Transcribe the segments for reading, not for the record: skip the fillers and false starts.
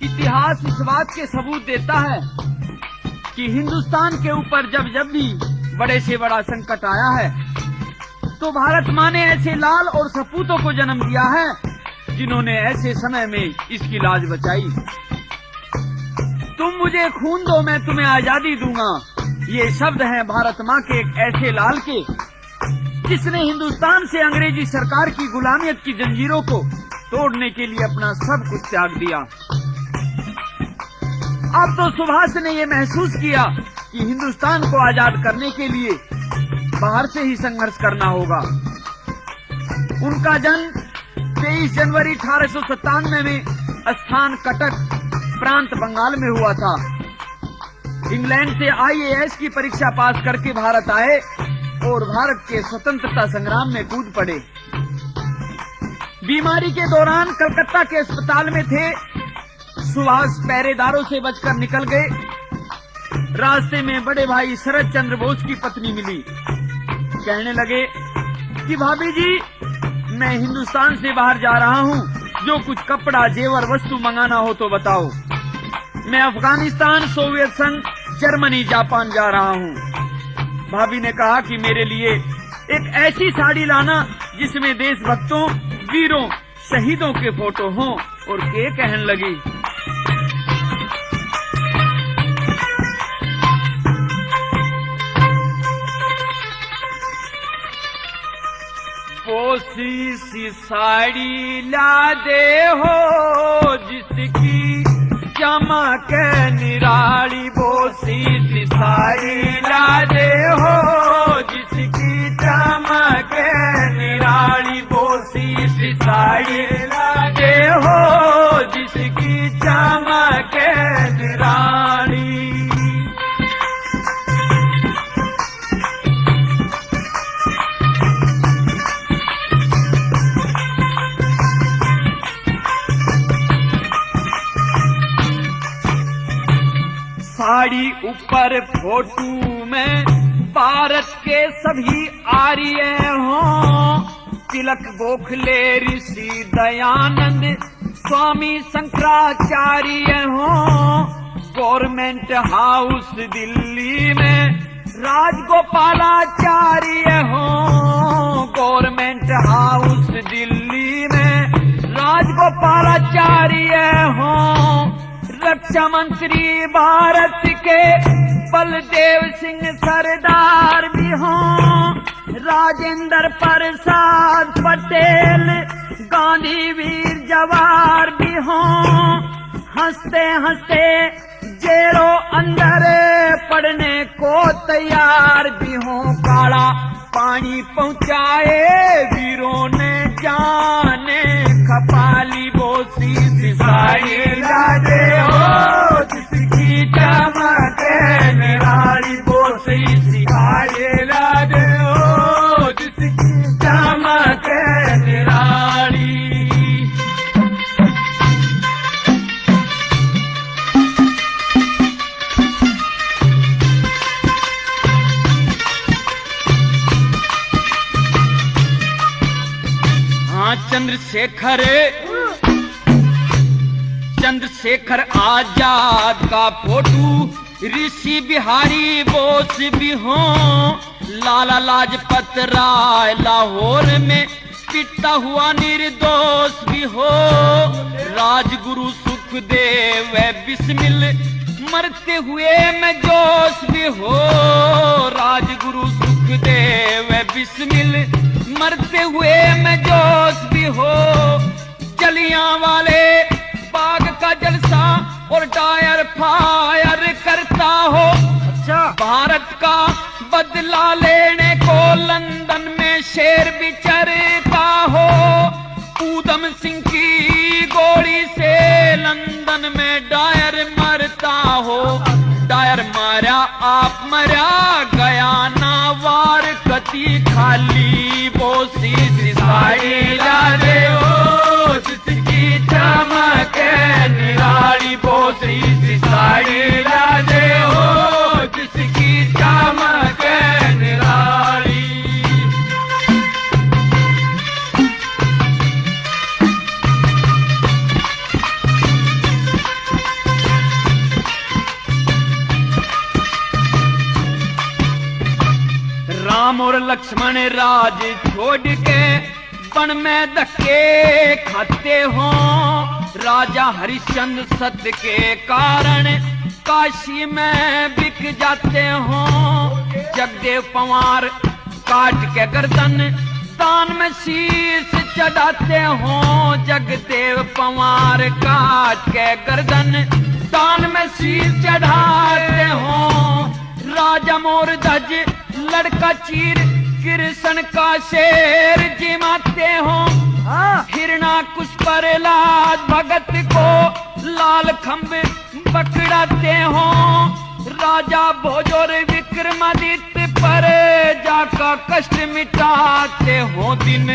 इतिहास इस बात के सबूत देता है कि हिंदुस्तान के ऊपर जब जब भी बड़े से बड़ा संकट आया है तो भारत माँ ने ऐसे लाल और सपूतों को जन्म दिया है जिन्होंने ऐसे समय में इसकी लाज बचाई। तुम मुझे खून दो, मैं तुम्हें आजादी दूंगा, ये शब्द हैं भारत माँ के एक ऐसे लाल के जिसने हिंदुस्तान से अंग्रेजी सरकार की गुलामियत की जंजीरों को तोड़ने के लिए अपना सब कुछ त्याग दिया। अब तो सुभाष ने ये महसूस किया कि हिंदुस्तान को आजाद करने के लिए बाहर से ही संघर्ष करना होगा। उनका जन्म 23 जनवरी 1897 में स्थान कटक प्रांत बंगाल में हुआ था। इंग्लैंड से IAS की परीक्षा पास करके भारत आए और भारत के स्वतंत्रता संग्राम में कूद पड़े। बीमारी के दौरान कलकत्ता के अस्पताल में थे। सुभाष पहरेदारों से बचकर निकल गए। रास्ते में बड़े भाई शरद चंद्र बोस की पत्नी मिली। कहने लगे कि भाभी जी, मैं हिंदुस्तान से बाहर जा रहा हूँ, जो कुछ कपड़ा जेवर वस्तु मंगाना हो तो बताओ। मैं अफगानिस्तान, सोवियत संघ, जर्मनी, जापान जा रहा हूँ। भाभी ने कहा कि मेरे लिए एक ऐसी साड़ी लाना जिसमें देशभक्तों, वीरों, शहीदों के फोटो हों। और के कहने लगी, बोसी सी साड़ी ला दे हो जिसकी चमक निराली, बोसी सी साड़ी ला दे हो जिसकी चमक निराली, बोसी सी साड़ी ला दे हो जिसकी चमक निराली। साड़ी ऊपर फोटो में भारत के सभी आर्य हों, तिलक गोखले, ऋषि दयानंद, स्वामी शंकराचार्य हों। गवर्नमेंट हाउस दिल्ली में राजगोपालाचार्य हों। गवर्नमेंट हाउस दिल्ली में राजगोपालाचार्य हों। रक्षा मंत्री भारत के बलदेव सिंह सरदार भी हों। राजेंद्र प्रसाद पटेल, गांधी वीर जवाहर भी हों। हंसते हंसते जेलों अंदर पड़ने को तैयार भी हों। काला पानी पहुंचाए वीरों ने जाने खपाली, बोसी सी साड़ी ला दे हो जिसकी चमक निराली, बोसी सी साड़ी ला दे हो जिसकी चमक निराली। चंद्रशेखर आजाद का फोटो, ऋषि बिहारी बोस भी हों। लाला लाजपत राय लाहौर में पिटता हुआ निर्दोष भी हो। राजगुरु सुखदेव बिस्मिल मरते हुए में जोश भी हो। राजगुरु सुखदेव बिस्मिल मरते हुए में जोश भी हो। जलियांवाले बाग का जलसा और टायर फायर करता हो। अच्छा, भारत का बदला लेने को लंदन में शेर विचरता हो। ऊधम सिंह की गोली से लंदन में डायर मरता हो। डायर मारा आप मरा गया ना वार कती खाली, बोसी सी साड़ी ला दे हो जिसकी चमक निराली, बोसी सी साड़ी ला दे हो जिसकी चमक निराली। राम और लक्ष्मण राज छोड़ के वन में धक्के खाते हो। राजा हरिश्चंद्र सत्य के कारण काशी में बिक जाते हो। जगदेव पंवार काट के गर्दन दान में शीश चढ़ाते हो। जगदेव पंवार काट के गर्दन दान में शीश चढ़ाते हो। राजा मोर ध्वज लड़का चीर कृष्ण का शेर जिमाते हो। हिरणा कुश प्रहलाद भगत को लाल खंभ पकड़ाते हो। राजा भोजोर विक्रमादित्य पर जाका कष्ट मिटाते हो। दिन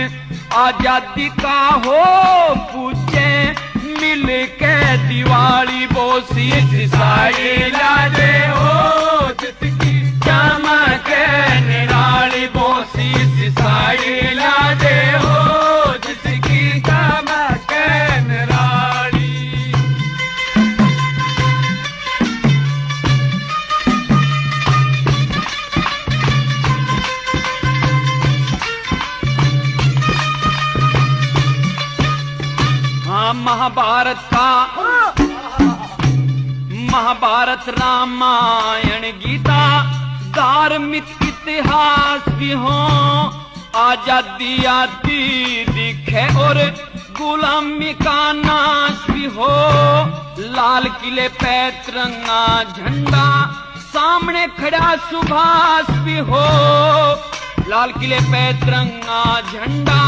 आजादी का हो पूछे मिल के दिवाली बोसी साड़ी लादे हो। जिसकी चमक निराली बोसी साड़ी लादे हो। जिसकी चमक निराली। महाभारत रामायण गीता धार्मिक इतिहास भी हो। आजादी आती दिखे और गुलामी का नाश भी हो। लाल किले पे तिरंगा झंडा सामने खड़ा सुभाष भी हो। लाल किले पे तिरंगा झंडा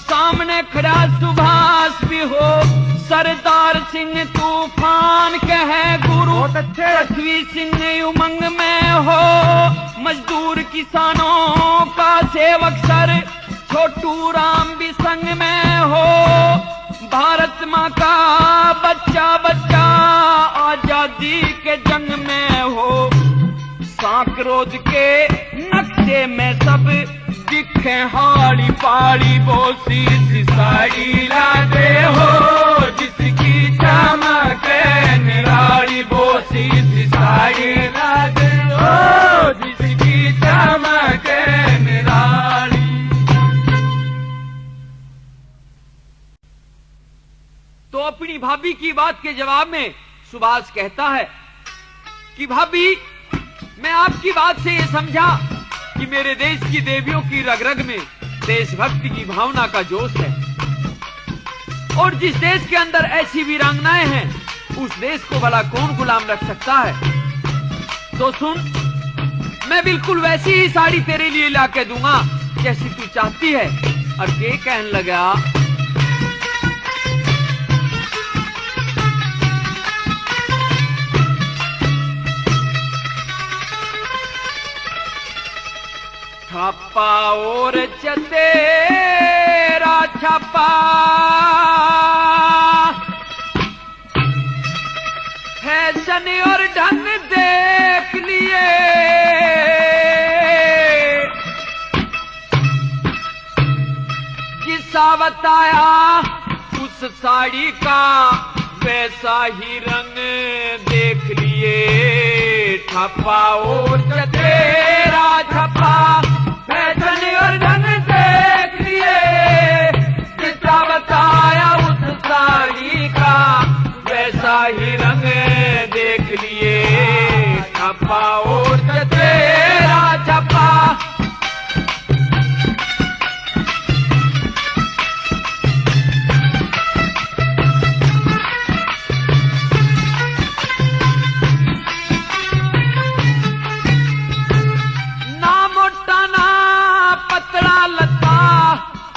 सामने खड़ा सुभाष भी हो। सरदार सिंह तूफान के है गुरु पृथ्वी सिंह उमंग में हो। मजदूर किसानों का सेवक सर छोटू राम भी संग में हो। भारत माँ का बच्चा बच्चा आजादी के जंग में हो। सांकरोज के नक्शे में सब दिखे हाड़ी पाड़ी बोसी साड़ी लादे हो। जिसकी चमक निराली बोसी साड़ी लादे हो। जिसकी चमक निराली। तो अपनी भाभी की बात के जवाब में सुभाष कहता है कि भाभी मैं आपकी बात से ये समझा कि मेरे देश की देवियों की रग रग में देशभक्ति की भावना का जोश है। और जिस देश के अंदर ऐसी वीरांगनाएं हैं उस देश को भला कौन गुलाम रख सकता है। तो सुन, मैं बिल्कुल वैसी ही साड़ी तेरे लिए लाके दूंगा जैसी तू चाहती है। और ये कहने लगा छापा और चतेरा छापा फैशन और ढंग देख लिए। जिसा बताया उस साड़ी का वैसा ही रंग देख लिए। छापा और चतेरा छापा फैशन और ढंग देख लिए। जितना बताया उस साड़ी का वैसा ही रंग देख लिए। छापा और तेरा छापा।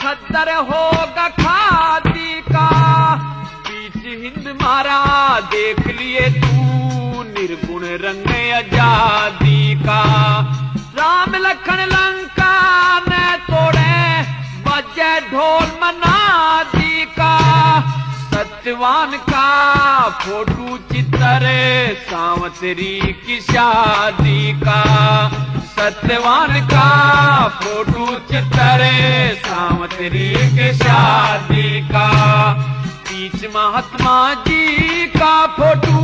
खद्दर होगा खादी का। बीच हिंद मारा देख लिए तू निर्गुण रंग आजादी का। राम लखन लंका ने तोड़े बजे ढोल मनादी का। सत्यवान का फोटो चित्र सावंतरी की शादी का। सत्यवान का फोटो चित्र सावंतरी के शादी का। बीच महात्मा जी का फोटो,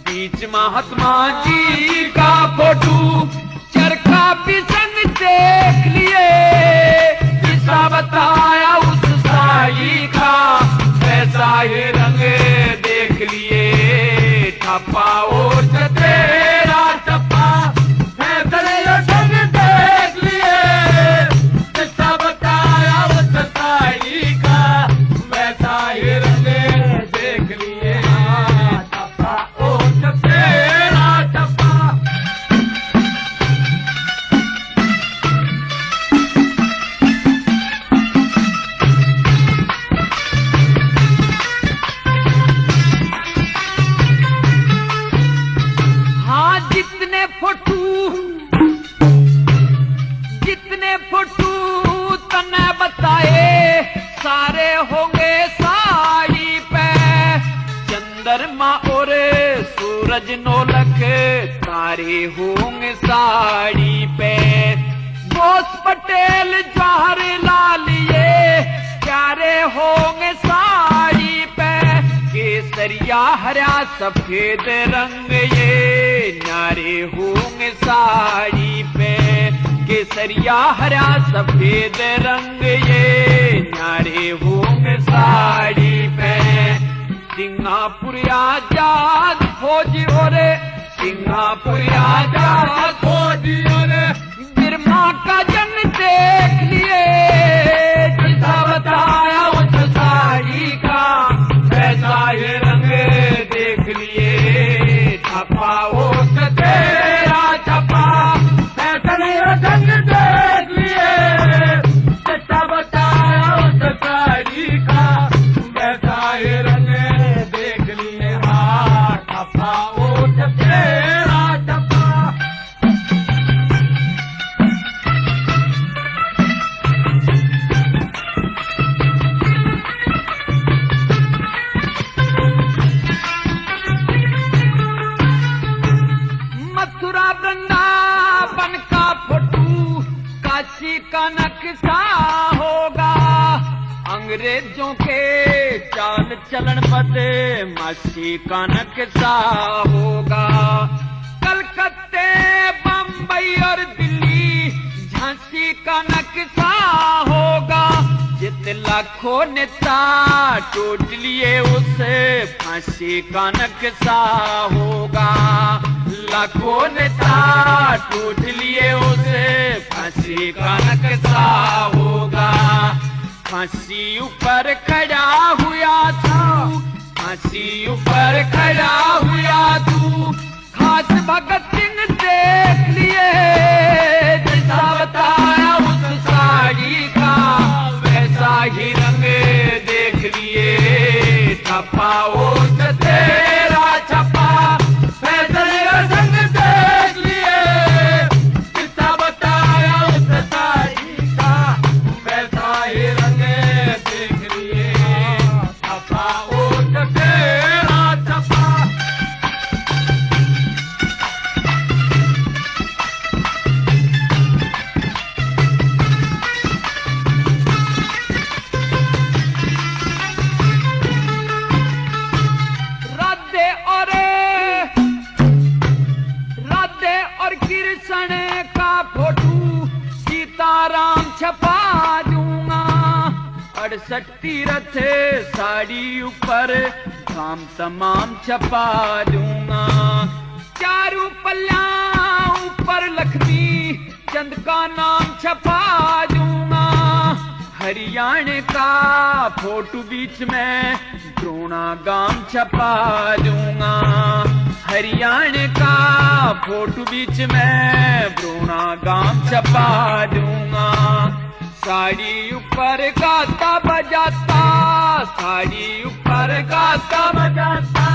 बीच महात्मा जी का फोटो। चरखा भी संग रंग देख लिए, जिसा बताया उस साई का वैसा ही रंग देख लिए। ठप्पा ओट तेरा ठप्पा फैसले रंग देख लिए, जिसा बताया उस साई का वैसा ही रंग देख लिए। ठप्पा ओट तेरा ठप्पा। हाँ जितने फोटू तने बताए सारे होंगे साड़ी पे। चंद्रमा और सूरज नौलख तारे होंगे साड़ी पे। बोस पटेल जवाहरलाल ये प्यारे होंगे साड़ी पे। केसरिया हरा सफेद रंग ये न्यारे होंगे साड़ी पे। केसरिया हरा सफेद रंग ये न्यारे होंगे साड़ी पे। सिंगापुर आजाद फौज और सिंगापुर आजाद फौज और बिरमा का जन्म देख लिए, जिसा बताया उस साड़ी का वैसा ही रंग देख लिए। ठप्पा ओट तेरा ठप्पा फैसले रंग देख लिए, जिसा बताया उस साड़ी का वैसा ही रंग देख लिए। हाँ ठप्पा ओट तेरा ठप्पा। मथुरा वृंदावन का फोटू काशी का नक्शा होगा। अंग्रेजों के चाल चलन बदमाशी का नक्शा होगा। कलकत्ते बम्बई और दिल्ली झांसी का नक्शा होगा। जित लाखों नेता टूट लिए उसे फांसी का नक्शा होगा। लाखों नेता टूट लिए उसे फांसी का नक्शा होगा। फांसी ऊपर खड़ा हुआ तू, फांसी ऊपर खड़ा हुआ तू। खास भगत सिंह देख लिए, जैसा बताया उस साड़ी का वैसा ही रंग देख लिए। ठप्पा ओट तेरा ठप्पा फैसले रंग देख लिए, जिसा बताया उस साड़ी का वैसा ही रंग देख लिए। ठप्पा ओट तेरा ठप्पा। राधे और कृष्ण का फोटू सीताराम छपा दूंगा। 68 तीरथ साड़ी ऊपर धाम तमाम छपा दूंगा। चारों पल्ला ऊपर लक्ष्मी चंद का नाम छपा दूंगा। हरियाणा का फोटो बीच में द्रोणा गांव छपा दूंगा। हरियाणा का फोटो बीच में द्रोणा गांव छपा दूंगा। साड़ी ऊपर गाता बजाता, साड़ी ऊपर गाता बजाता।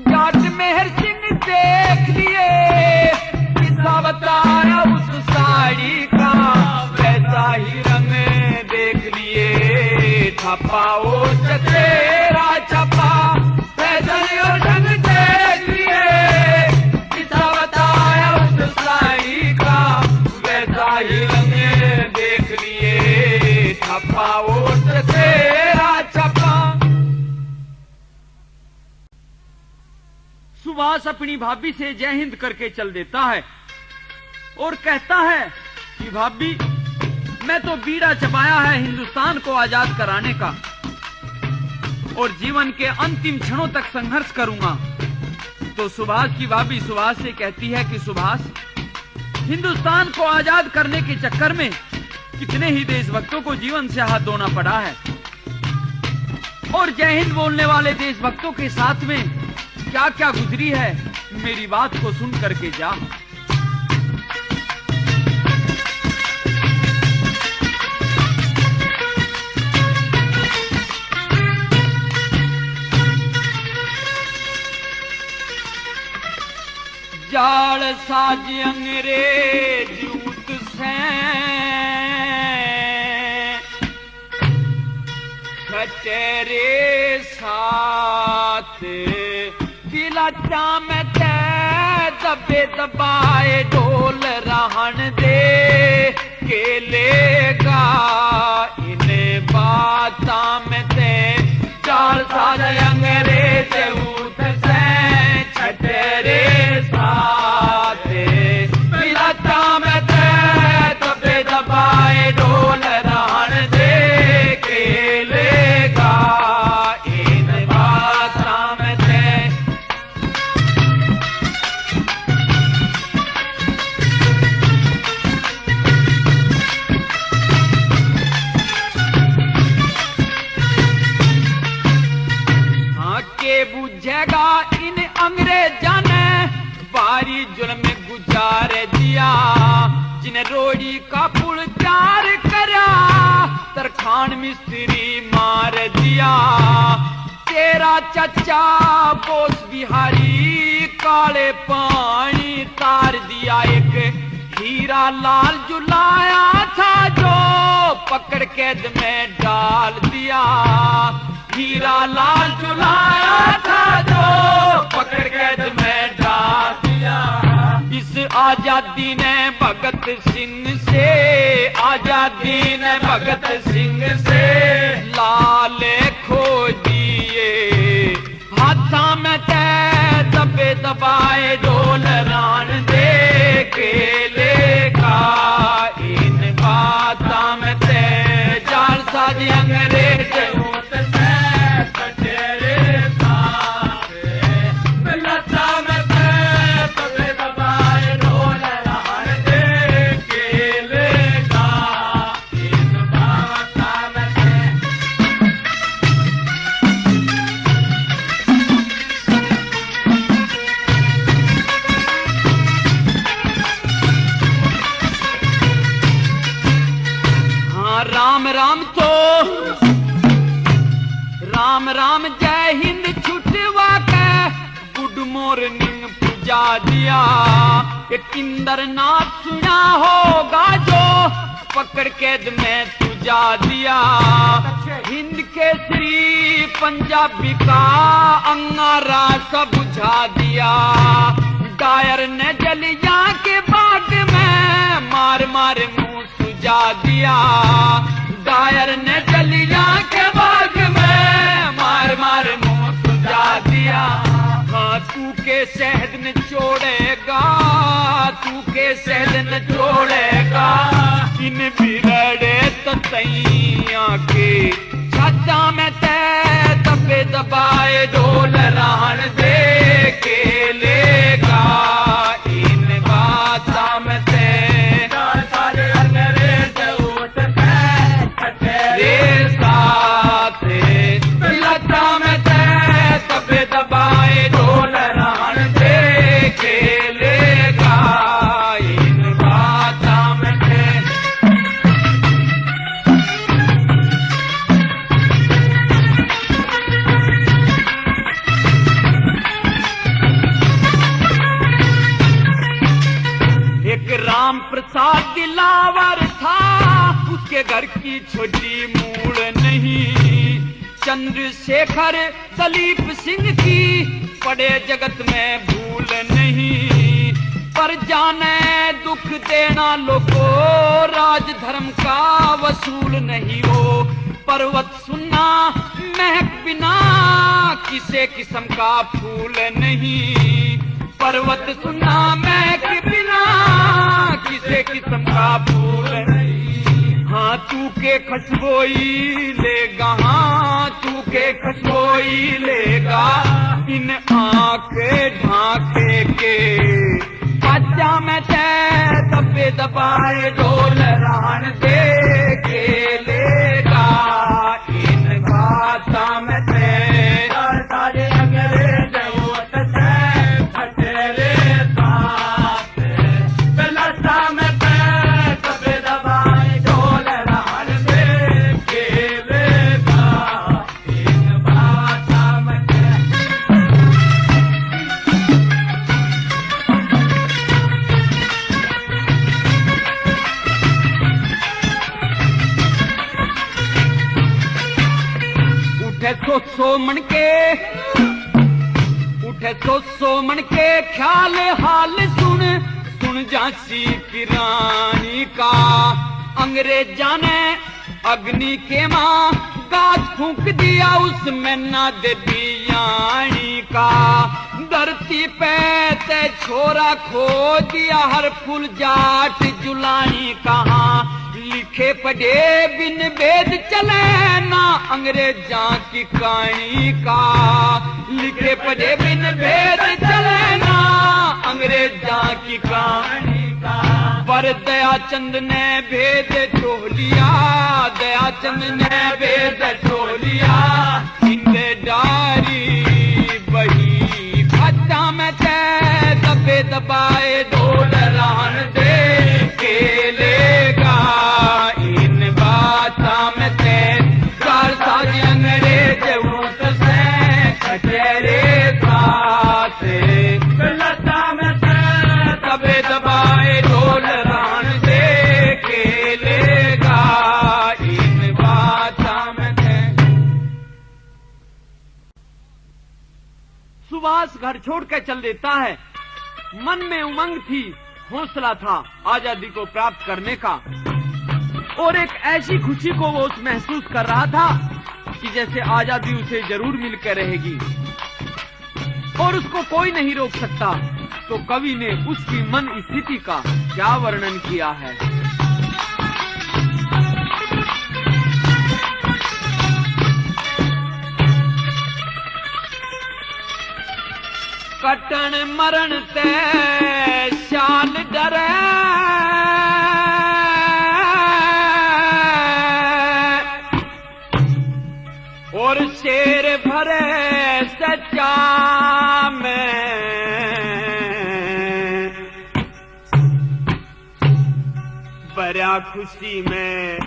जाट मेहर सिंह देख लिए, किसा बताया उस साड़ी का वैसा ही रंग देख लिए। ठप्पा ओट तेरा ठप्पा फैसले रंग देख लिए, किसा बताया उस साड़ी का वैसा ही रंग देख लिए। ठप्पा ओट तेरा ठप्पा। सुभाष अपनी भाभी से जय हिंद करके चल देता है और कहता है, कि भाभी, मैं तो बीड़ा चबाया है हिंदुस्तान को आजाद कराने का और जीवन के अंतिम क्षणों तक संघर्ष करूंगा। तो सुभाष की भाभी सुभाष से कहती है कि सुभाष, हिंदुस्तान को आजाद करने के चक्कर में कितने ही देशभक्तों को जीवन से हाथ धोना पड़ा है और जय हिंद बोलने वाले देशभक्तों के साथ में क्या क्या गुजरी है, मेरी बात को सुन करके जा। जाल साज अंग्रेज उत से खटेरे साथ दिलाचा में ते दबे दबाए ढोल रहन दे के लेगा इन बाता में ते जाल साज अंग्रेज उत से खटेरे साथ दिलाचा में ते दबे दबाए ढोल रहन दे के लेगा इन बाता में ते। के बुझेगा इन अंग्रेजा ने बारी जुल्म में गुजार दिया, जिन्हें रोड़ी का पुल तैयार करा तरखान मिस्त्री मार दिया। तेरा चचा बोस बिहारी काले पानी तार दिया, एक हीरा लाल जुलाया था जो पकड़ कैद में डाल दिया। हीरा लाल जुलाया था जो पकड़ कैद में डाल दिया। इस आजादी ने भगत सिंह से, आजादी ने भगत सिंह से लाले खो दिए। हाथा में ते दबे दबाए ढोल रान दे के लेगा इन बाता में ते जाल साज अंग्रेज राम राम तो राम राम जय हिंद छुटवा के गुड मॉर्निंग पूजा दिया। ये किंदर नाथ सुना होगा जो पकड़ कैद में तुझा दिया। हिंद केसरी पंजाबी का अंगारा सा बुझा दिया। डायर ने जलिया के बाग में मार मार मुंह सुझा दिया। डायर ने जलिया के बाग में मार मार मुंह सुझा दिया। हाँ तू के शहद न छोड़ेगा, तू के शहद न छोड़ेगा इन बिरड़े ततैया के छाता में ते दबे दबाए ढोल रान दे के लेगा इन बाता में ते दबाए ढोल रान दे के लेगा इन बाता में ते। एक राम प्रसाद दिलावर था, उसके घर की छोटी मूड़ नहीं। चंद्रशेखर दलीप सिंह की पड़े जगत में भूल नहीं। पर जाने दुख देना लोगो राज धर्म का वसूल नहीं हो। पर्वत सुनना महक बिना किसे किस्म का फूल नहीं। पर्वत सुनना महक बिना किसे किस्म का फूल नहीं। हाँ तू के खुशबोई लेगा, हाँ तू के खुशबोई लेगा, इन आंखें ढांके के बच्चा में तय दबे दबाए ढोल रान दे के लेगा, इन बाता में तय सारे अंग्रेज वोट से फटेरे साथ लता में तय दबे दबाए ढोल रान दे के लेगा, इन बाता में सो मन के उठे सो मन के ख्याल हाल सुन सुन झांसी की रानी का, अंग्रेजा ने अग्नि के मां गाज फूंक दिया उसमें ना दे बियानी का, धरती पे ते छोरा खो दिया हर फूल जाट जुलाई कहाँ, लिखे पढ़े बिन वेद चले ना अंग्रेजा की कहानी का, लिखे पढ़े बिन वेद चले ना अंग्रेजा की कहानी का, पर दयाचंद ने भेद छो लिया, दयाचंद ने भेद छो लिया, इनके डारी बही खच्चा में तय दबे दबाए ढोल रान दे के लेगा, इन बाता में तय कार साज अंग्रेज वोट से कचेरे साथ लता में तय दबे दबाए ढोल रान दे के लेगा, इन बाता में तय। सुभाष घर छोड़ कर चल देता है। मन में उमंग थी, हौसला था आजादी को प्राप्त करने का, और एक ऐसी खुशी को वो महसूस कर रहा था कि जैसे आजादी उसे जरूर मिलकर रहेगी और उसको कोई नहीं रोक सकता। तो कवि ने उसकी मन स्थिति का क्या वर्णन किया है। कटन मरण ते शाल डरे, और शेर भरे सच्चा में, बड़ा खुशी में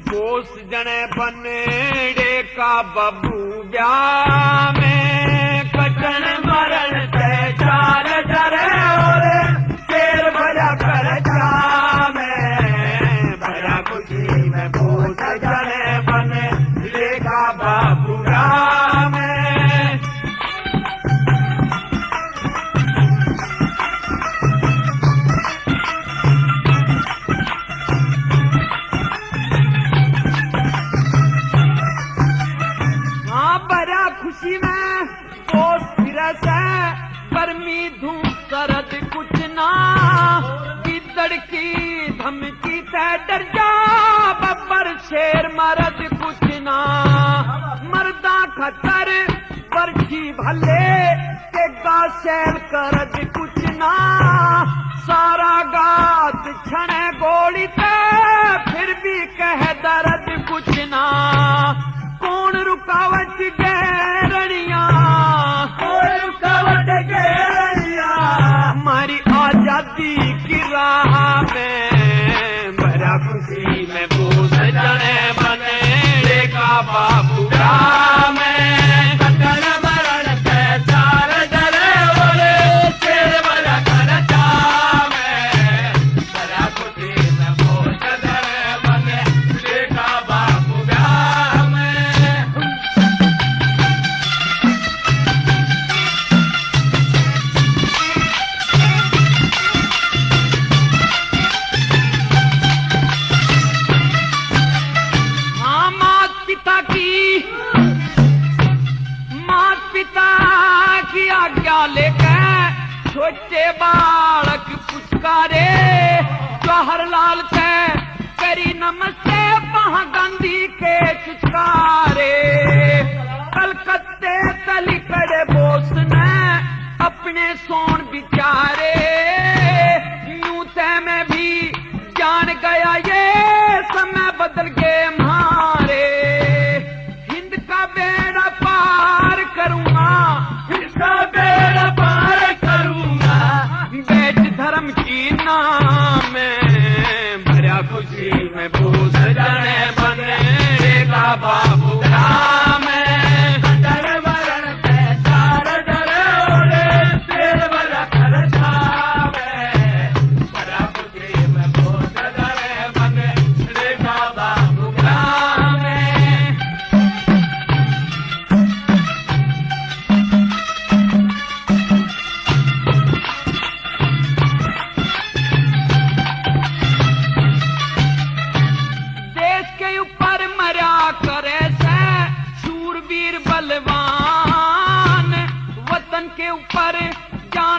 बोस जने बनेड़े का बबू ब्याह में, कटन मरण ते चार डरे और शेर भरा कर जा में, बड़ा खुशी में बोस जने बने लेगा बाबू ब्याह में। खुशी में बोस फिरस है, गर्मी धूप सरद कुछ ना, गिद्दड़ की धमकी से डर जा, बब्बर शेर मरद कुछ ना, मर्दा खतर बरछी भले के गाशैल करद कुछ ना, सारा गात छने गोली ते फिर भी कह दर्द कुछ ना, कौन रुकावट गैरनिया, कौन रुकावट गैरनिया, हमारी आजादी की राह में, बड़ा खुशी में बोस जने बने का बाबू राह में, कटन मरण ते चार डरे बोले शेर बड़ा करता में, बड़ा खुशी में बोस जने बने का बाबू राह में। आज्ञा लेकर छोटे बालक पुचकारे, जवाहरलाल थे करी नमस्ते वहां गांधी के चिचकारे। कलकत्ते तली कड़े बोस ने अपने सोन बिचारे। यूं तय में भी जान गया ये समय बदल गए हमारे। हिंद का बेड़ा पार करूंगा, हिंद का बेड़ा पार करूंगा, बेच धर्म की नाम में भरा खुशी में भूस जाने बने का बाबू राम।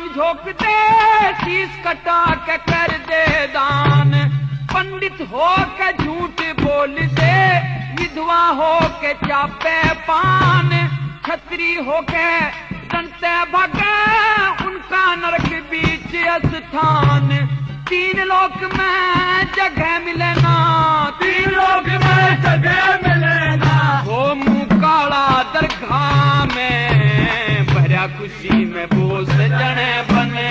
झोंक दे शीश कटा के कर दे दान। पंडित हो के झूठ बोल दे, विधवा हो के चापे पान। छतरी हो के डंटे भगे उनका नरक बीच स्थान। तीन लोक में जगह मिले ना, तीन लोक में जगह मिले ना। हो मुंह काला दरगाह में भरा खुशी में बोस जने बने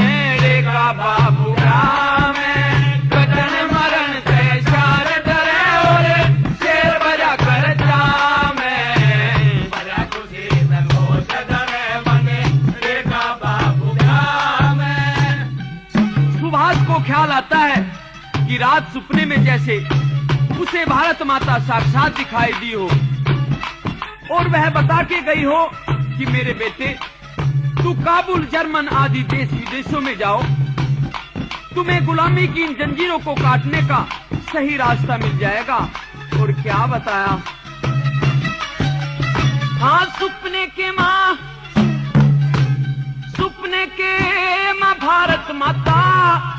का बाबू राम। कटन मरण से शार डरे और शेर बजा कर जामे। भरा खुशी में बोस जने बने का बाबू राम। सुभाष को ख्याल आता है कि रात सपने में जैसे उसे भारत माता साक्षात दिखाई दी हो और वह बता के गई हो कि मेरे बेटे तू काबुल, जर्मन आदि देश विदेशों में जाओ, तुम्हें गुलामी की इन जंजीरों को काटने का सही रास्ता मिल जाएगा। और क्या बताया? हाँ, सपने के माँ भारत माता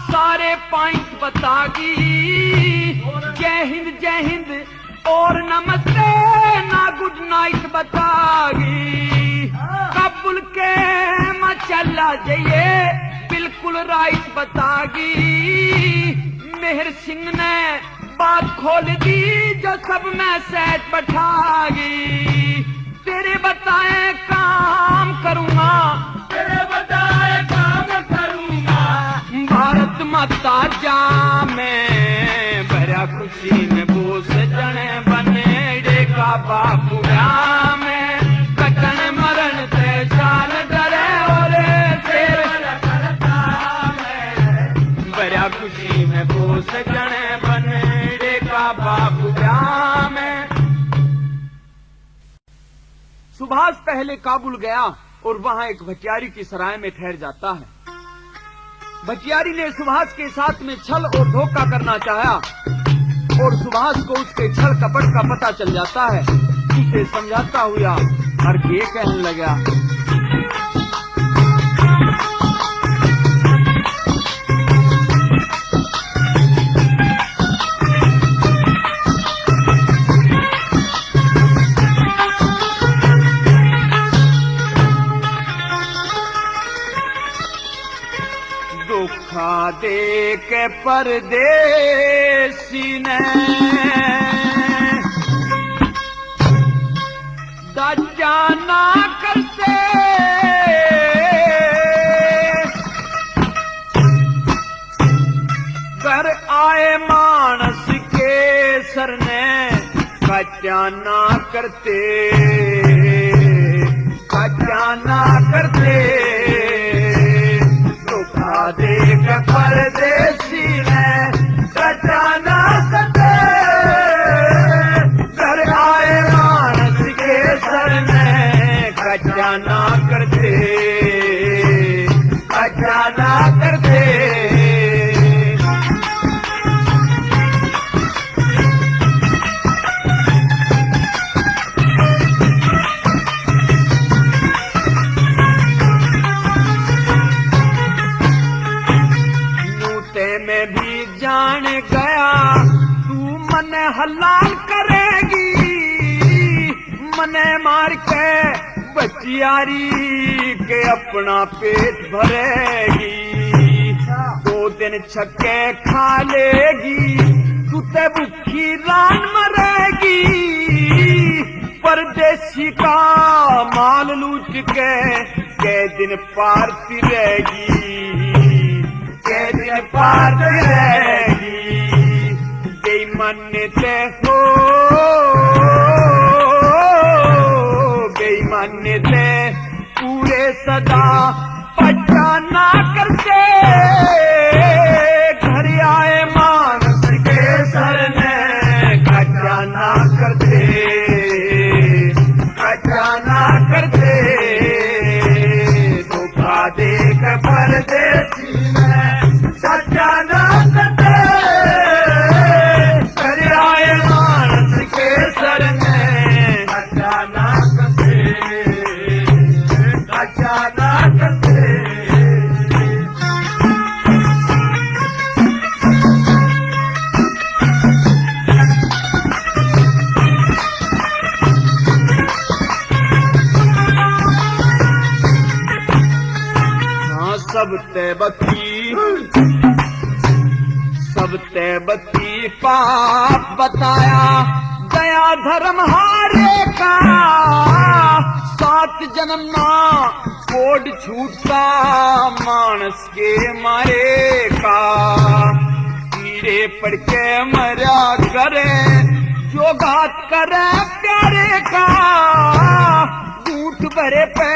सारे पॉइंट बतागी। जय हिंद और नमस्ते ना गुड नाइट बतागी। काबुल के माँ चला जाइए बिल्कुल राइट बतागी। मेहर सिंह ने बात खोल दी जो सब में सेट बैठागी। तेरे बताए काम करूंगा, तेरे बताए काम करूंगा। भारत माता जा में भरा खुशी में बोस जने बने का बाबू राम। कटन मरण से शान डरे और शेर भरा खुशी में बोस जने बने का बाबू राम। सुभाष पहले काबुल गया और वहां एक भटियारी की सराय में ठहर जाता है। भटियारी ने सुभाष के साथ में छल और धोखा करना चाहा और सुभाष को उसके छल कपट का पता चल जाता है। उसे समझाता हुआ और ये कहने लगा, धोखा दे के परदेसी ने दाजा ना करते। घर आए मानस के सर ने कच्चा ना करते, कच्चा ना करते। देख परदेसी ने कच्चा ना करते। घर आए मानस के सर में कच्चा ना करते, कच्चा ना करते। में भी जाने मने हलाल करेगी, मने मार के बचियारी के अपना पेट भरेगी। 2 दिन छक्के खा लेगी, तू ते भूखी रान मरेगी। परदेसी का माल लूट के दिन पार फिरेगी, के दिन पार फिरेगी। बेईमानते हो, बेईमानते पूरे सदा पहचाना करते। घर आए मानस के सर ने खजाना करते, खजाना करते। धोखा देख परदेसी में खजाना करते। घर आए मानस के सर ने खजाना करते, खजाना करते। सब तैबती पाप बताया, दया धर्म हारे का। 7 जन्म ना कोड छूटा, मानस के मारे का। कीड़े पड़ के मरा करे, जो घात करे प्यारे का। झूठ भरे पे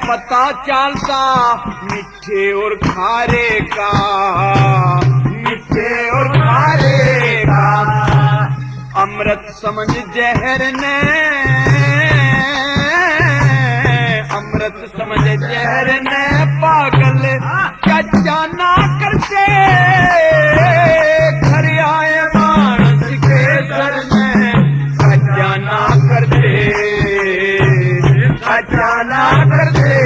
पता चलता, मीठे और खारे का, मीठे और खारे का। अमृत समझ जहर ने, अमृत समझ जहर ने पागल खजाना करते। घर आए मानस के सर में खजाना करते, खजाना करते।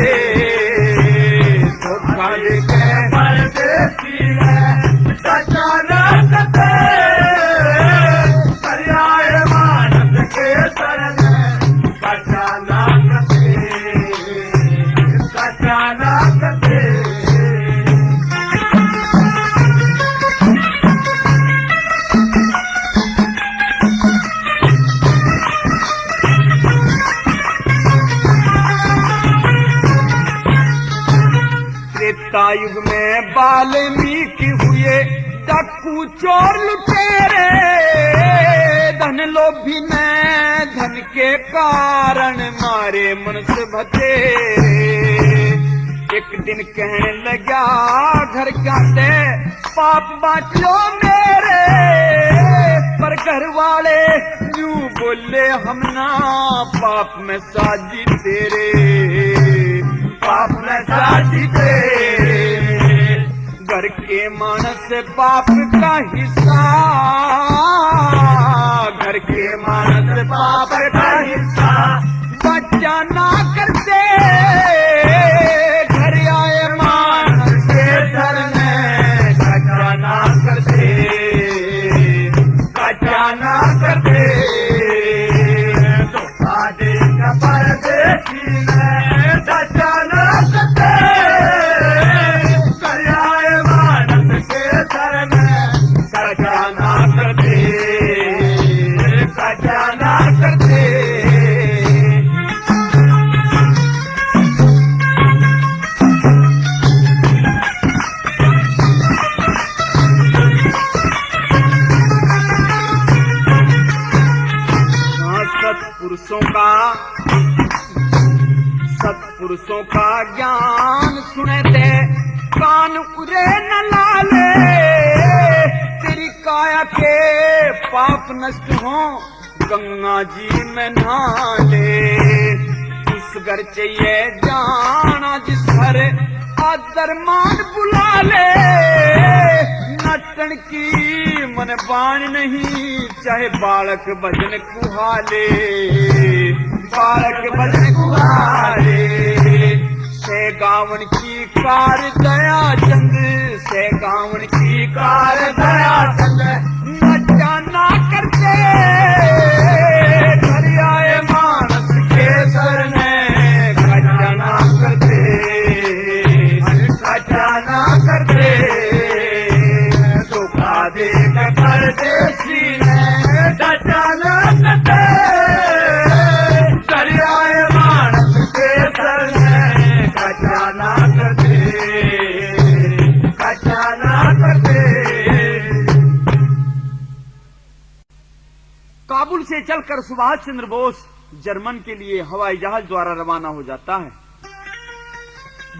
धोखा देके परदेसी में खजाना करते। घर आए मानस के सर में खजाना करते, खजाना करते। युग में वाल्मीकि हुए डाकू चोर लुटेरे। धन लोभी ने धन के कारण मारे मनुष्य बतेरे। एक दिन कहने लगा घर जाते, पाप बाँचो मेरे। पर घर वाले यूं बोले, हम ना पाप में साजी तेरे, पाप में साजी तेरे। घर के मानस पाप का हिस्सा, घर के मानस पाप का हिस्सा बचाना करते। घर आए मानस के सर में बचाना करते, बचाना करते। धोखा देकर परदेसी में बचाना करते। घर आए मानस के सर में बचाना करते, बचाना करते। सत्पुरुषों का ज्ञान सुने थे, कान उरे न लाले। तेरी काया के पाप नष्ट हो, गंगा जी में नहाले। उस घर चाहिए जाना जिस घर आदर मान बुला ले। नटन की मन बाण नहीं, चाहे बालक भजन कुहाले, बालक भजन कुहाले। से गावन की कार दया चंद, से गावन की कार दया चंद। खजाना करते घर आए मानस के सरने खजाना करते धोखा दे के परदेसी ने खजाना करते घर आए मानस के सरने खजाना करते काबुल से चलकर सुभाष चंद्र बोस जर्मन के लिए हवाई जहाज द्वारा रवाना हो जाता है।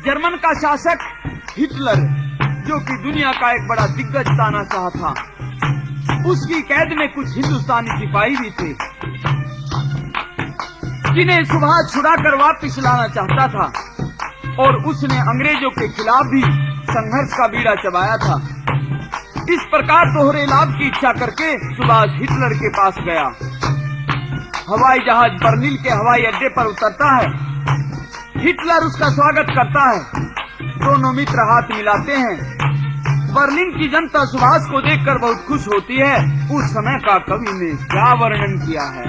जर्मन का शासक हिटलर, जो कि दुनिया का एक बड़ा दिग्गज तानाशाह था, उसकी कैद में कुछ हिंदुस्तानी सिपाही भी थे, जिन्हें सुभाष छुड़ाकर वापस लाना चाहता था, और उसने अंग्रेजों के खिलाफ भी संघर्ष का बीड़ा चबाया था। इस प्रकार दोहरे लाभ की इच्छा करके सुभाष हिटलर के पास गया। हवाई जहाज बर्लिन के हवाई अड्डे पर उतरता है। हिटलर उसका स्वागत करता है। दोनों मित्र हाथ मिलाते हैं। बर्लिन की जनता सुभाष को देखकर बहुत खुश होती है। उस समय का कवि ने क्या वर्णन किया है।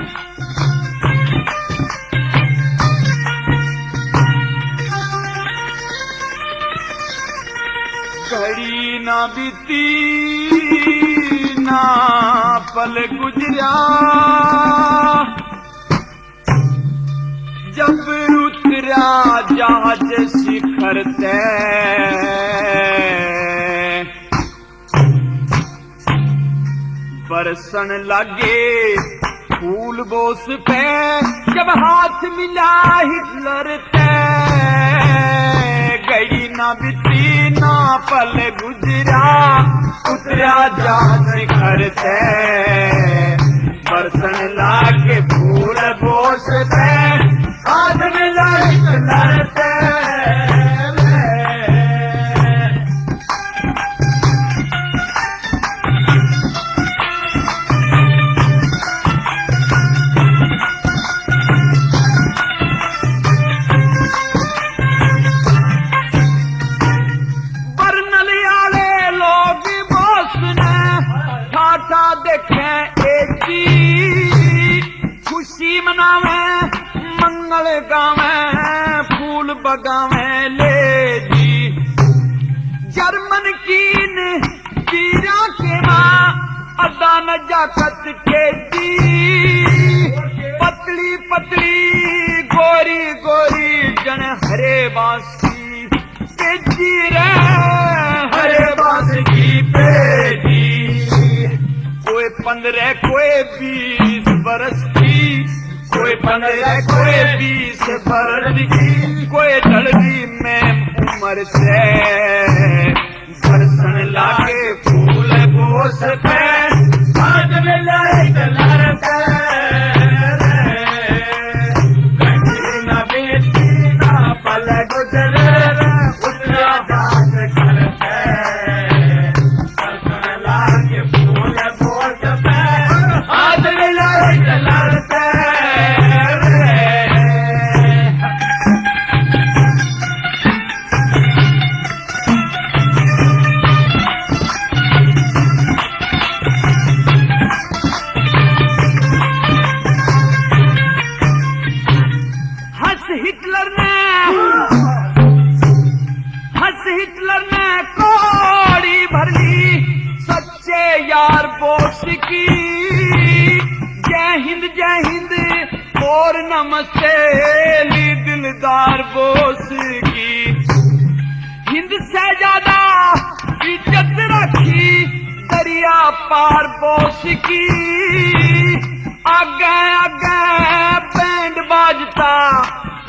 घड़ी ना बीती ना पल गुजरा, जब उतरा जहाज शिखर तय, बरसन लगे फूल बोस पे, जब हाथ मिला हिटलर तय। गई ना बीती ना पल गुजरा, उतरा जहाज शिखर तय, बरसन लागे फूल बोस पे, हाथ मिला हिटलर तय। खुशी मनावे मंगल गावे फूल बगावे ले जी, जर्मन कीन वीरा के माँ अदा नजाकत के जी। पतली पतली गोरी गोरी जन हरे बांसी के जी रे, हरे बांसी पे जी। कोई 15 कोई 20 बरस की, कोई 15 कोई 20 बरस की, कोई डलगी में उम्र से, बरसन लागे फूल बोस पे, हाथ में लाए डलर पे। कहीं न बेटी ना पल गुजरे, उतरा जात घर पे, बरसन लागे फूल बोस पे, हाथ में लाए डलर पे। हिटलर ने कोड़ी भर ली सच्चे यार बोस की। जय हिंद और नमस्ते ली दिलदार बोस की। हिंद से ज्यादा इज्जत रखी दरिया पार बोस की। आगे आगे बैंड बाजता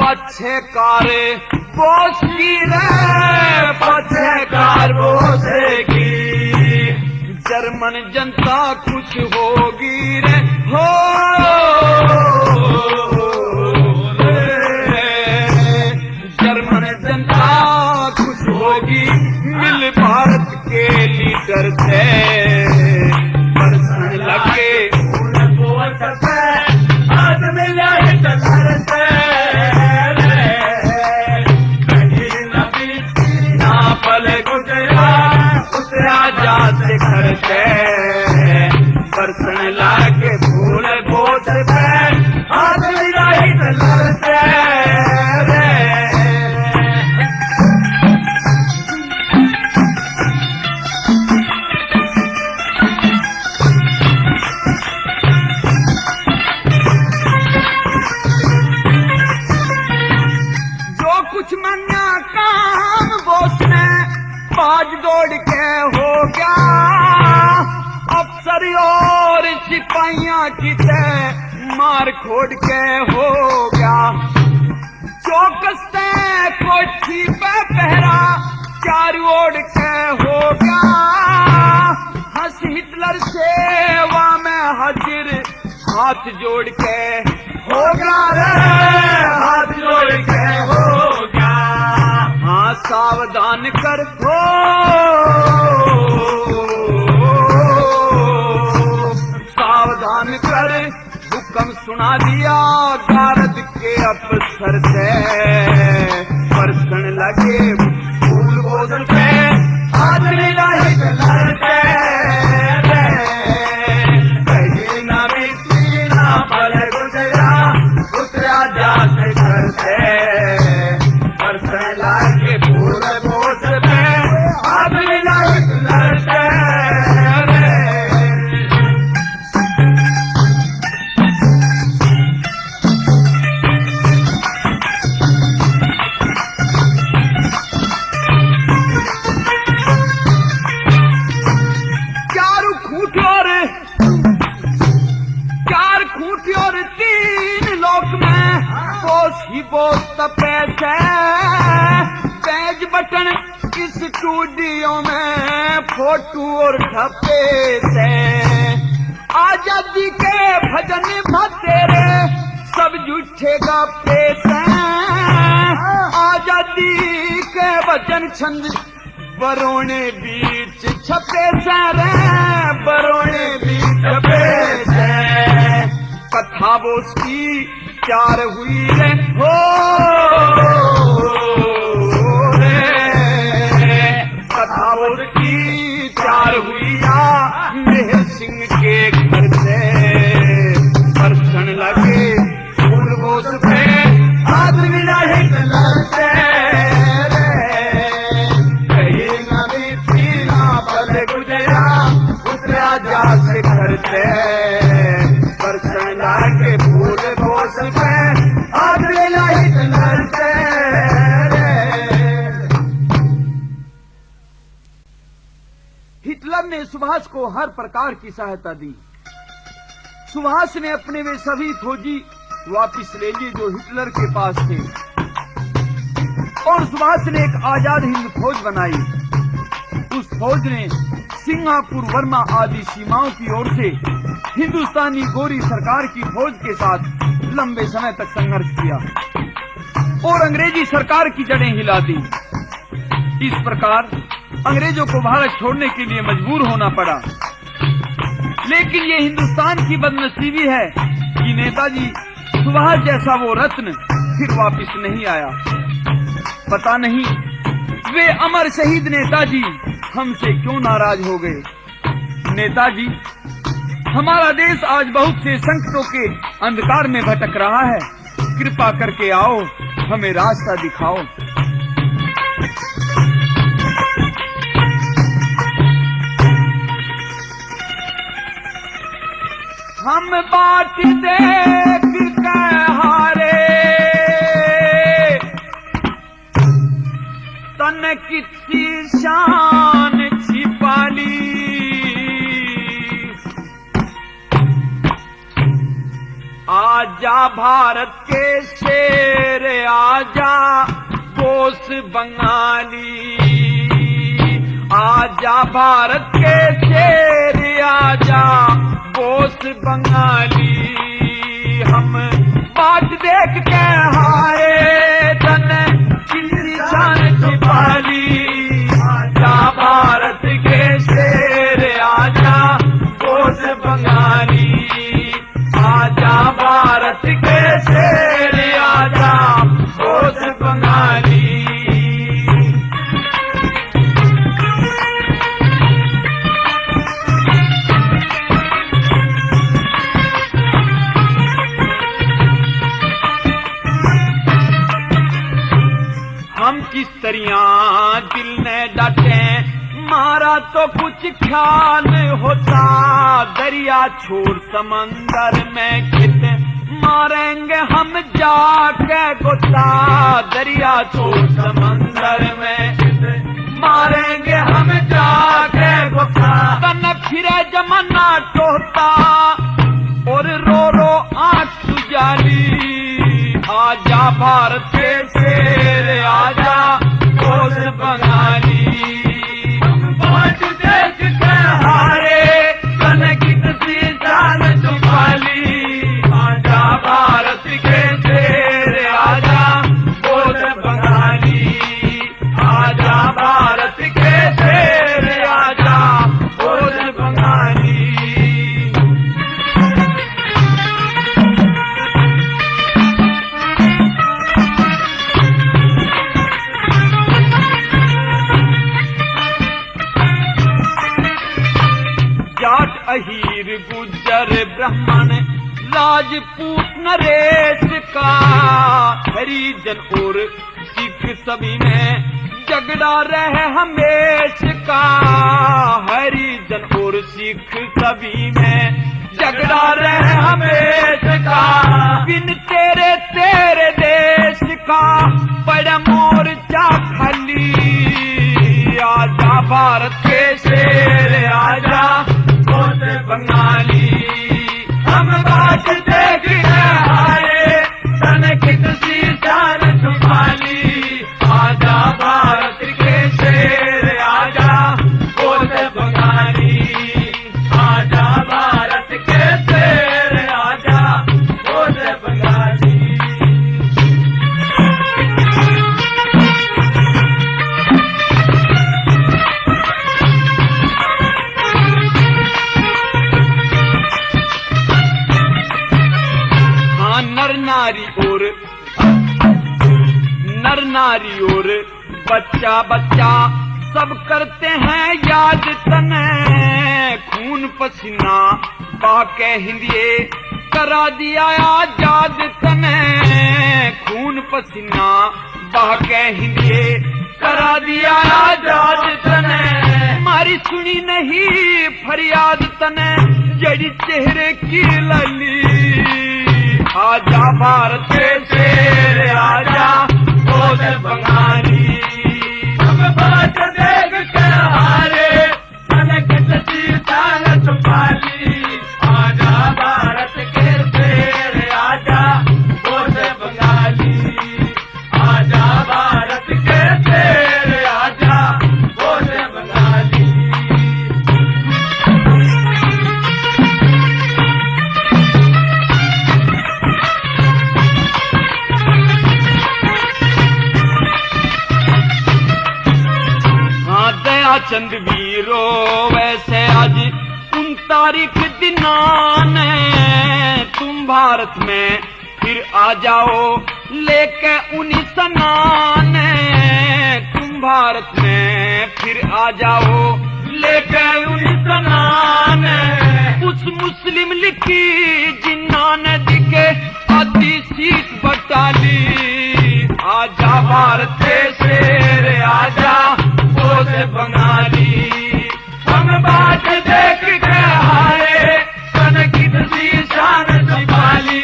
पछे कारे बोस की रे, पछे कार बोस की। जर्मन जनता खुश होगी रे, हो जर्मन जनता खुश होगी मिल भारत के लीडर से। बरसन लगे फूल बोस पे, हाथ में लाए डलर से। पल गुजरा उतरा जात घर से, बरसन लागे फूल बोझ पे आदमी रहित लड़ते रे। जो कुछ मन्या काम बोस ने बाज दौड़ के हो गया, अफसर और सिपाहियां की तय मार खोड़ के हो गया। चौकस से कोठी पे पहरा चारों ओर के हो गया, हंस हिटलर सेवा में हाजिर हाथ जोड़ के हो गया रे, हाथ जोड़ के हो गया। हाँ सावधान कर हो, सावधान कर हुक्म सुना दिया गारद के अफसर से, बरसन लगे फूल बोझ पे आदमी रहित लड़ते रे। कहीं ना बीती ना पल गुजरा उतरा जाते घर से, बरसन लगे फूल बोझ पे आदमी रहित लड़ते रे। चार खूंटी और तीन लोक में बोस ही बोस तपे से, पेज बटन इस स्टूडियो में फोटो और ठप्पे से। आजादी के भजन भतेरे सब झूठे गप्पे से, आजादी के वचन छंद बरोने बीच छपे से रे, बरोने बीच छपे से। कथा बोस की चार हुई रे हो रे, कथा बोस की चार हुई या मेहर सिंह के घर से, बरसन लगे फूल बोस पे आदमी रहित लड़ते गुजरा उतरा जा से घर से, बरसन लागे फूल बोस पे आदमी रहित लड़ते रे। हिटलर ने सुभाष को हर प्रकार की सहायता दी। सुभाष ने अपने वे सभी फौजी वापिस ले लिए जो हिटलर के पास थे, और सुभाष ने एक आजाद हिंद फौज बनाई। उस फौज ने सिंगापुर, वर्मा आदि सीमाओं की ओर से हिंदुस्तानी गोरी सरकार की फौज के साथ लंबे समय तक संघर्ष किया और अंग्रेजी सरकार की जड़ें हिला दी। इस प्रकार अंग्रेजों को भारत छोड़ने के लिए मजबूर होना पड़ा। लेकिन ये हिंदुस्तान की बदनसीबी है कि नेताजी सुभाष जैसा वो रत्न फिर वापस नहीं आया। पता नहीं वे अमर शहीद नेताजी हमसे क्यों नाराज हो गए। नेताजी, हमारा देश आज बहुत से संकटों के अंधकार में भटक रहा है, कृपा करके आओ, हमें रास्ता दिखाओ। हम बाट देख के हारे, तन कितनी शान छिपा ली। आजा भारत के शेर आजा बोस बंगाली, आजा भारत के शेर आजा बोस बंगाली। हम बाट देख के हारे, तन कितनी शान छिपा ली। आजा भारत के शेर आजा बोस बंगाली, आजा भारत के शेर आजा बोस बंगाली। दरिया दिल ने डांटे, मारा तो कुछ ख्याल होता, दरिया छोड़ समंदर में कितने मारेंगे हम जाके गोता, दरिया छोड़ समंदर में कितने मारेंगे हम जाके गोता। तन फिरे जमाना टोहता और रो रो आंख सुजाली, आजा भारत के शेर आजा दोस्त बंगाली, बाट देख के हारे तन कितनी जान छुपाली, आजा भारत के शेर आजा दोस्त बंगाली, आजा भारत के शेर आजा दोस्त बंगाली। जाट अहीर गुज्जर ब्राह्मण राजपूत नरेश का, हरिजन और सिख सभी में झगड़ा रहे हमेश का, हरिजन और सिख सभी में झगड़ा रहे हमेश का, बिन तेरे तेरे देश का बड़ा मोर्चा खाली, आजा भारत के शेर आजा दोस्त बंगाली, हम बाट देख के हारे तन कितनी जान छुपाली, आजा भारत के शेर आजा दोस्त बंगाली, आजा भारत के शेर आजा दोस्त बंगाली। नर नारी और बच्चा बच्चा सब करते हैं याद तने, खून पसीना बाके हिंदिए करा दिया आजाद तने, खून पसीना बाके हिंदिए करा दिया आजाद तने, मारी सुनी नहीं फरियाद तने जड़ी चेहरे की लली, आजा भारत के शेर आजा दोस्त बंगाली, हम बाट देख के हारे तन कितनी जान छुपाली, आजा भारत के शेर आजा दोस्त बंगाली, आजा भारत के शेर आजा दोस्त बंगाली। चंद वीरो वैसे आज 19 दिनान, तुम भारत में फिर आ जाओ लेके 19 सनान, तुम भारत में फिर आ जाओ लेके 19 सनान, उस मुस्लिम लिखी जिन्ना ने दिखे आधी सीट बटाली, आजा भारत के शेर आजा दोस्त बंगाली, हम बाट देख के हारे तन कितनी शान छुपाली,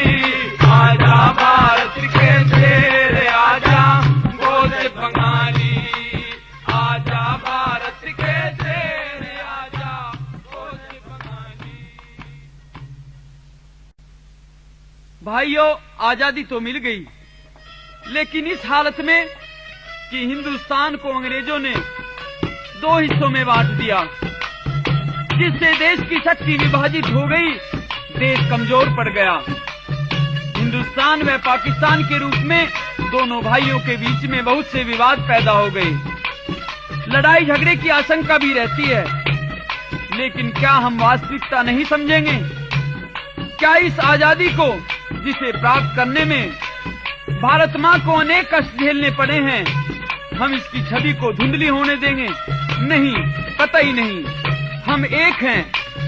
आजा भारत के शेर आजा दोस्त बंगाली, आजा भारत के शेर आजा दोस्त बंगाली। भाइयों, आजादी तो मिल गई, लेकिन इस हालत में कि हिंदुस्तान को अंग्रेजों ने 2 हिस्सों में बांट दिया, जिससे देश की शक्ति विभाजित हो गई, देश कमजोर पड़ गया। हिंदुस्तान व पाकिस्तान के रूप में दोनों भाइयों के बीच में बहुत से विवाद पैदा हो गए, लड़ाई झगड़े की आशंका भी रहती है। लेकिन क्या हम वास्तविकता नहीं समझेंगे? क्या इस आजादी को जिसे प्राप्त करने में भारत माँ को अनेक कष्ट झेलने पड़े हैं, हम इसकी छवि को धुंधली होने देंगे? नहीं, कतई नहीं। हम एक हैं,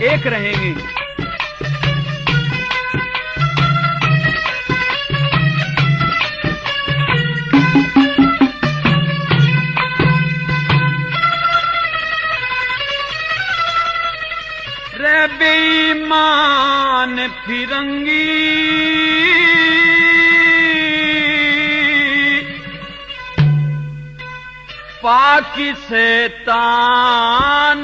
एक रहेंगे। बेईमान फिरंगी, पाकी शैतान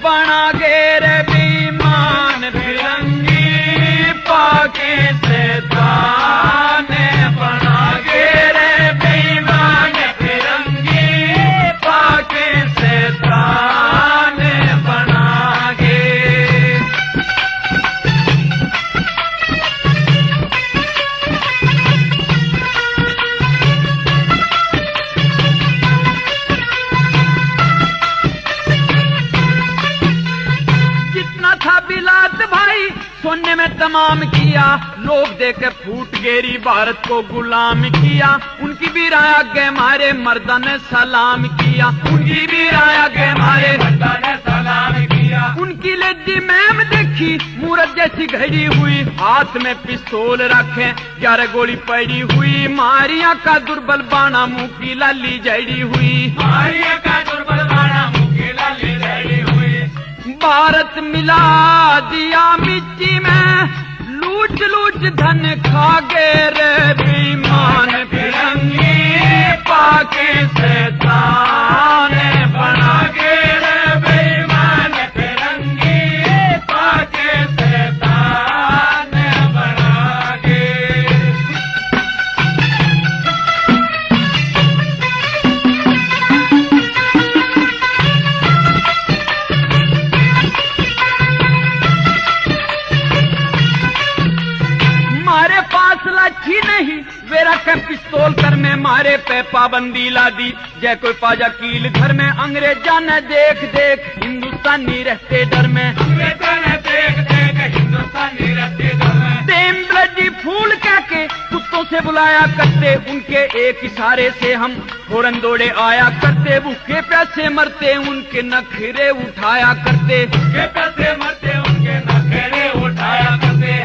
बना गे रे बेईमान फिरंगी, पाकी शैतान बना गे रे बेईमान फिरंगी, पाकी शैतान बना गे। बिलात भाई सोने में तमाम किया, लोग देके फूट गेरी भारत को गुलाम किया। उनकी भी राया गए मारे मर्दा ने सलाम किया, उनकी भी राया गए मारे मर्दा ने सलाम किया। उनकी लेजी मैम देखी मूरत जैसी घड़ी हुई, हाथ में पिस्तौल रखे 11 गोली पड़ी हुई। मारिया का दुर्बल बाणा मुंह की लाली जड़ी हुई, मारिया का दुर्बल बाणा मुंह की लाली जड़ी हुई। भारत मिला दिया मिट्टी में, लूट लूट धन खा गे रे बेईमान फिरंगी, पाके शैतान बना गे रे बेईमान फिरंगी, पाके शैतान बना गे। लाठी नहीं वेरा के पिस्तौल कर में मारे पे पाबंदी ला दी। जय कोई पाजा कील घर में, अंग्रेजा ने देख देख हिंदुस्तानी रहते डर में, अंग्रेजा ने देख देख हिंदुस्तानी रहते डर में। देम ब्लडी फूल कह के कुत्तों से बुलाया करते, उनके एक इशारे से हम फौरन दौड़े आया करते। भूखे प्यासे मरते उनके नखरे उठाया करते, भूखे प्यासे मरते उनके नखरे उठाया करते।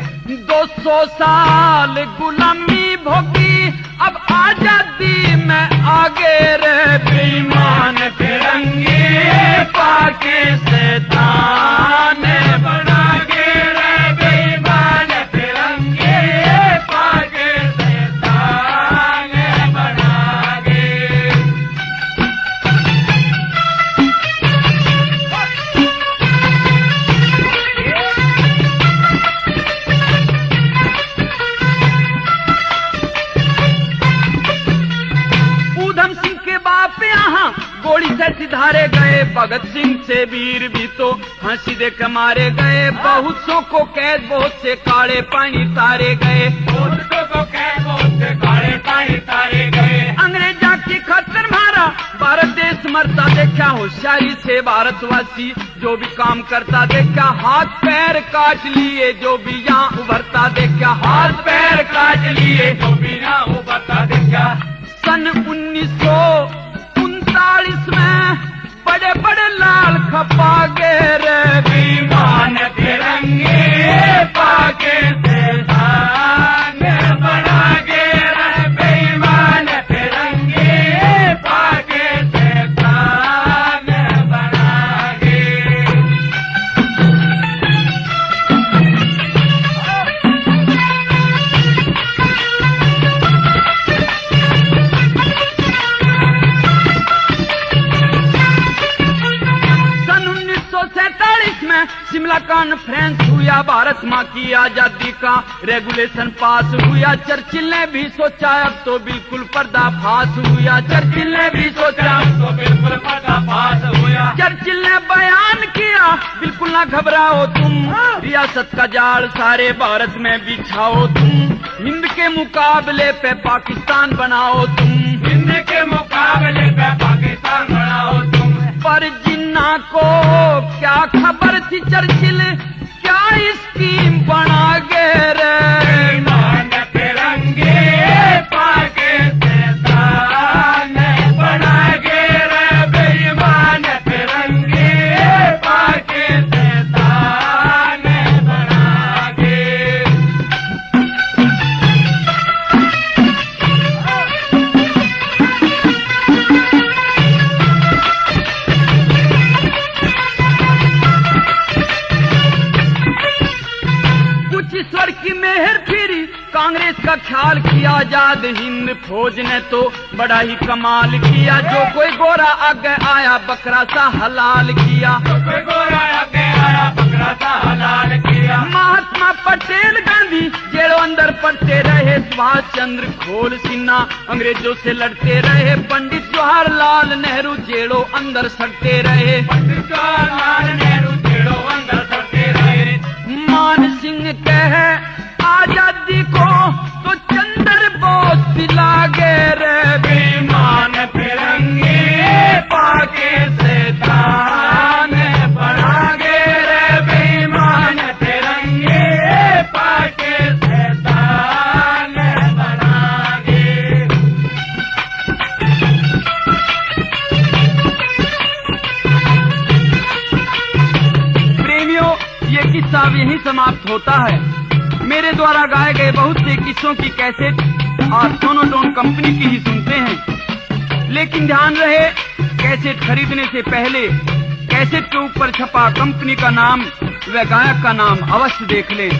200 साल गुलामी भोगी, अब आजादी में आगे रे बेईमान फिरंगी, पाके शैतान बना गे रे बेईमान फिरंगी, पाके शैतान बना गे। गोली से सिधारे गए, भगत सिंह से वीर भी तो फांसी दे के मारे गए। बहुत सौ को कैद, बहुत से काले पानी तारे गए, बहुत सौ को कैद, बहुत से काले पानी तारे गए। अंग्रेजा की खतर मारा भारत देश मरता देखा, होशियारी से भारतवासी जो भी काम करता देखा। हाथ पैर काट लिए जो भी यहाँ उभरता देखा, हाथ पैर काट लिए जो भी यहाँ उभरता देखा। सन 1939 में बड़े बड़े लाल खपा गे रे बेईमान फिरंगी, पाके शैतान बना गे रे बेईमान फिरंगी, पाके शैतान बना गे। शिमला कॉन्फ्रेंस हुआ, भारत माँ की आजादी का रेगुलेशन पास हुआ। चर्चिल ने भी सोचा अब तो बिल्कुल पर्दाफाश हुआ, चर्चिल ने भी सोचा अब तो बिल्कुल पर्दाफाश हुआ। चर्चिल ने बयान किया बिल्कुल ना घबराओ तुम, रियासत का जाल सारे भारत में बिछाओ तुम। हिंद के मुकाबले पे पाकिस्तान बनाओ तुम, हिंद के मुकाबले पे पाकिस्तान बनाओ तुम। पर जिन्ना को क्या खबर थी चर्चिल क्या स्कीम बना गे रे बेईमान फिरंगी, पाके शैतान बना गे रे बेईमान फिरंगी, पाके शैतान बना गे। का ख्याल किया आजाद हिंद फौज ने तो बड़ा ही कमाल किया। जो कोई गोरा आगे आया बकरा सा हलाल किया, जो कोई गोरा आगे आया बकरा सा हलाल किया। महात्मा पटेल गांधी जेड़ो अंदर पढ़ते रहे, सुभाष चंद्र खोल सिन्हा अंग्रेजों से लड़ते रहे, पंडित जवाहरलाल नेहरू जेड़ो अंदर सड़ते रहे, पंडित जवाहरलाल नेहरू जेड़ो अंदर सड़ते रहे। मान सिंह कहे आजादी को तो चंद्र बोस पिला गे रे बेईमान फिरंगी पाके से दान बढ़ा गे रे बेईमान फिरंगी पाके से दान बढ़ा गे। प्रेमियों, ये किस्सा अब यहीं समाप्त होता है। मेरे द्वारा गाए गए बहुत से किस्सों की कैसेट और सोनोटोन कंपनी की ही सुनते हैं, लेकिन ध्यान रहे कैसेट खरीदने से पहले कैसेट के ऊपर छपा कंपनी का नाम व गायक का नाम अवश्य देख लें।